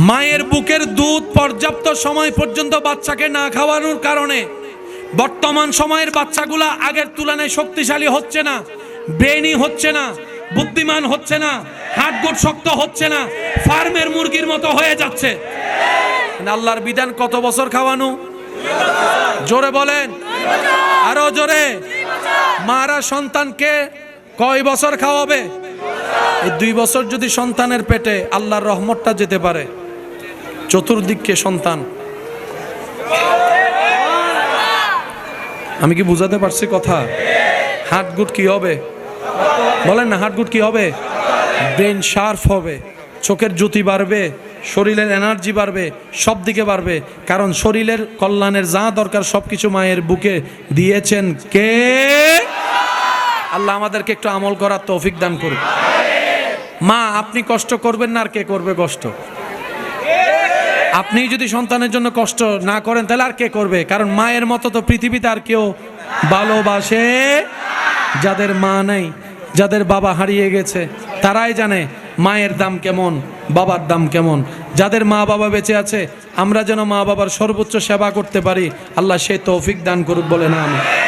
মায়ের বুকের দুধ পর্যাপ্ত সময় পর্যন্ত বাচ্চাকে না খাওয়ানোর কারণে বর্তমান সময়ের বাচ্চাগুলা আগের তুলনায় শক্তিশালী হচ্ছে না, ব্রেইনি হচ্ছে না, বুদ্ধিমান হচ্ছে না, হাড়গোড় শক্ত হচ্ছে না, ফার্মের মুরগির মতো হয়ে যাচ্ছে। আল্লাহর বিধান কত বছর খাওয়ানো? জোরে বলেন, আরো জোরে। মারা সন্তানকে কয় বছর খাওয়াবে? এই 2 বছর যদি সন্তানের পেটে আল্লাহর রহমতটা যেতে পারে, চতুর্দিককে সন্তান। আমি কি বুঝাতে পারছি কথা? হার্টগুড কি হবে বলেন না? হার্টগুড কি হবে? ব্রেন শার্প হবে, চোখের জ্যোতি বাড়বে, শরীরের এনার্জি বাড়বে, সব দিকে বাড়বে। কারণ শরীরের কল্যাণের যা দরকার সবকিছু মায়ের বুকে দিয়েছেন কে? আল্লাহ আমাদেরকে একটু আমল করার তৌফিক দান করুন। মা আপনি কষ্ট করবেন না, আর কে করবে কষ্ট? আপনি যদি সন্তানের জন্য কষ্ট না করেন তাহলে আর কে করবে? কারণ মায়ের মতো তো পৃথিবীতে আর কেউ ভালোবাসে। যাদের মা নাই, যাদের বাবা হারিয়ে গেছে, তারাই জানে মায়ের দাম কেমন, বাবার দাম কেমন। যাদের মা বাবা বেঁচে আছে, আমরা যেন মা বাবার সর্বোচ্চ সেবা করতে পারি। আল্লাহ সে তৌফিক দান করুক, বলে না আমি।